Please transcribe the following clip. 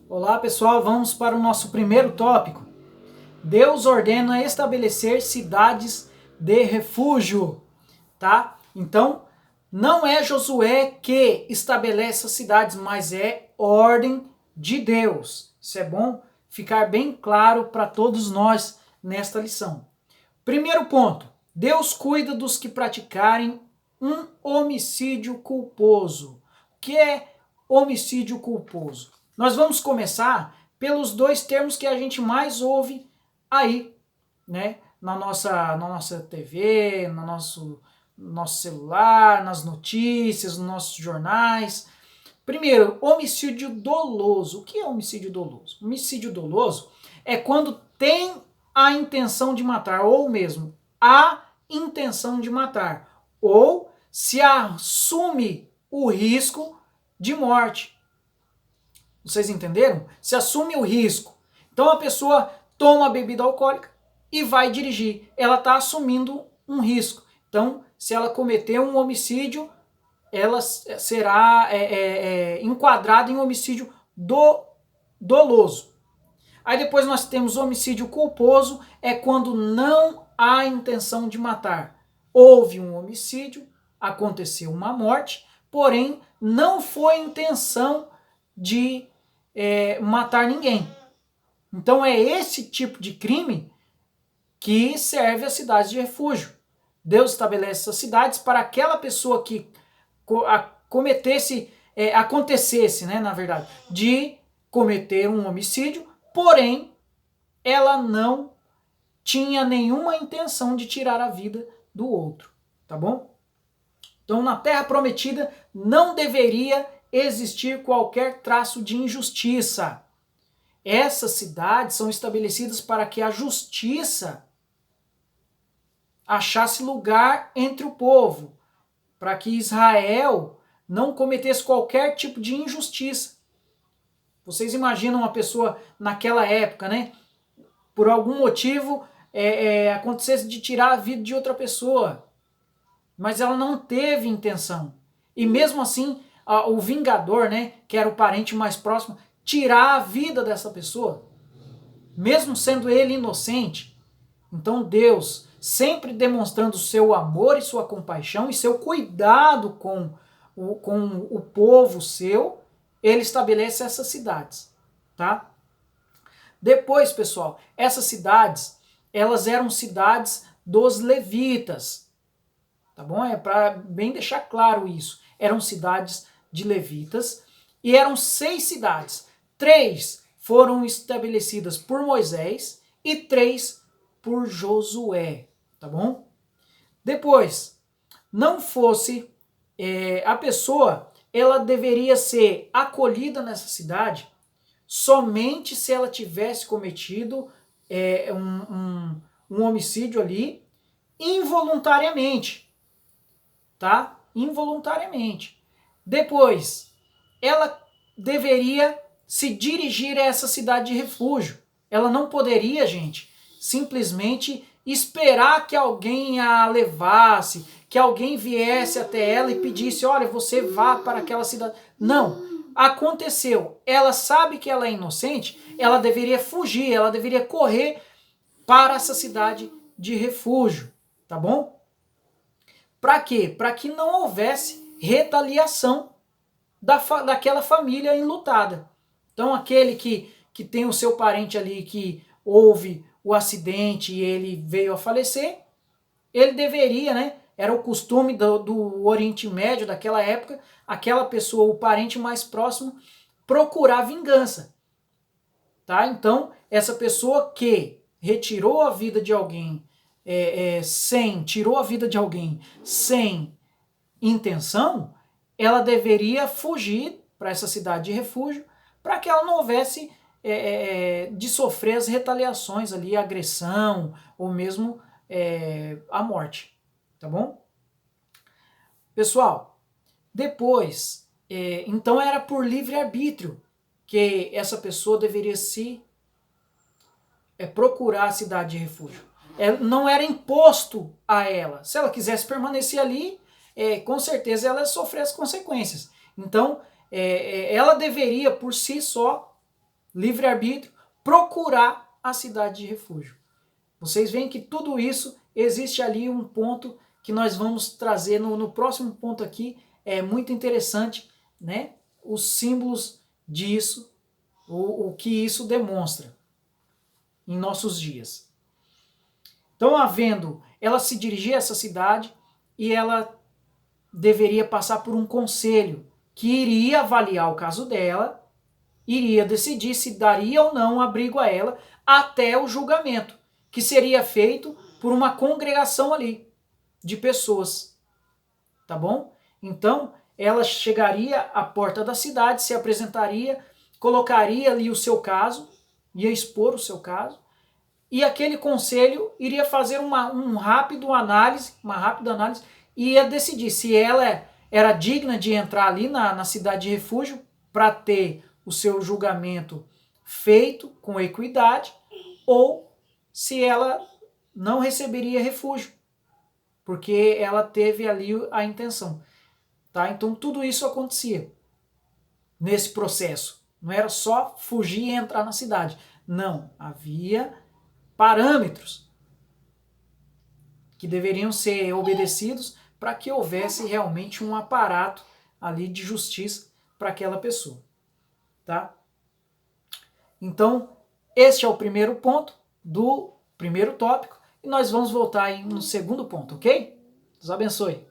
Olá pessoal, vamos para o nosso primeiro tópico. Deus ordena estabelecer cidades de refúgio, tá? Então, não é Josué que estabelece as cidades, mas é ordem de Deus. Isso é bom ficar bem claro para todos nós nesta lição. Primeiro ponto, Deus cuida dos que praticarem um homicídio culposo. O que é homicídio culposo? Nós vamos começar pelos dois termos que a gente mais ouve aí, né? Na nossa TV, no nosso celular, nas notícias, nos nossos jornais. Primeiro, homicídio doloso. O que é homicídio doloso? Homicídio doloso é quando tem a intenção de matar, ou mesmo a intenção de matar, ou se assume o risco de morte. Vocês entenderam? Se assume o risco. Então a pessoa toma bebida alcoólica e vai dirigir. Ela está assumindo um risco. Então, se ela cometer um homicídio, ela será enquadrada em homicídio doloso. Aí depois nós temos homicídio culposo, é quando não há intenção de matar. Houve um homicídio, aconteceu uma morte, porém não foi intenção de matar ninguém. Então é esse tipo de crime que serve as cidades de refúgio. Deus estabelece essas cidades para aquela pessoa que acontecesse, né, na verdade, de cometer um homicídio, porém ela não tinha nenhuma intenção de tirar a vida do outro, tá bom? Então na Terra Prometida não deveria existir qualquer traço de injustiça. Essas cidades são estabelecidas para que a justiça achasse lugar entre o povo, para que Israel não cometesse qualquer tipo de injustiça. Vocês imaginam uma pessoa naquela época, né? Por algum motivo acontecesse de tirar a vida de outra pessoa, mas ela não teve intenção. E mesmo assim, o vingador, né, que era o parente mais próximo, tirar a vida dessa pessoa, mesmo sendo ele inocente. Então Deus, sempre demonstrando seu amor e sua compaixão e seu cuidado com o povo seu, ele estabelece essas cidades, tá? Depois, pessoal, essas cidades, elas eram cidades dos levitas, tá bom? É para bem deixar claro isso. Eram cidades de levitas e eram 6 cidades. 3 foram estabelecidas por Moisés e 3 por Josué, tá bom? Depois, não fosse a pessoa, ela deveria ser acolhida nessa cidade somente se ela tivesse cometido um homicídio ali involuntariamente, tá? Involuntariamente. Depois, ela deveria se dirigir a essa cidade de refúgio. Ela não poderia, gente, simplesmente esperar que alguém a levasse, que alguém viesse até ela e pedisse, olha, você vá para aquela cidade. Não. Aconteceu. Ela sabe que ela é inocente, ela deveria fugir, ela deveria correr para essa cidade de refúgio, tá bom? Para quê? Para que não houvesse retaliação daquela família enlutada. Então aquele que tem o seu parente ali que houve o acidente e ele veio a falecer, ele deveria, né? Era o costume do Oriente Médio daquela época, aquela pessoa, o parente mais próximo, procurar vingança. Tá? Então, essa pessoa que retirou a vida de alguém tirou a vida de alguém sem intenção, ela deveria fugir para essa cidade de refúgio para que ela não houvesse de sofrer as retaliações ali, a agressão ou mesmo a morte. Tá bom? Pessoal, depois, então era por livre-arbítrio que essa pessoa deveria se procurar a cidade de refúgio. Não era imposto a ela. Se ela quisesse permanecer ali, com certeza ela ia sofrer as consequências. Então, ela deveria, por si só, livre-arbítrio, procurar a cidade de refúgio. Vocês veem que tudo isso existe ali um ponto que nós vamos trazer no próximo ponto aqui. É muito interessante, né? Os símbolos disso, o que isso demonstra em nossos dias. Então, ela se dirigia a essa cidade e ela deveria passar por um conselho que iria avaliar o caso dela, iria decidir se daria ou não abrigo a ela até o julgamento, que seria feito por uma congregação ali de pessoas, tá bom? Então, ela chegaria à porta da cidade, se apresentaria, colocaria ali o seu caso, ia expor o seu caso, e aquele conselho iria fazer uma rápida análise e ia decidir se ela era digna de entrar ali na cidade de refúgio para ter o seu julgamento feito com equidade ou se ela não receberia refúgio, porque ela teve ali a intenção. Tá? Então tudo isso acontecia nesse processo. Não era só fugir e entrar na cidade. Não, havia parâmetros que deveriam ser obedecidos para que houvesse realmente um aparato ali de justiça para aquela pessoa, tá? Então, este é o primeiro ponto do primeiro tópico e nós vamos voltar aí no segundo ponto, ok? Deus abençoe.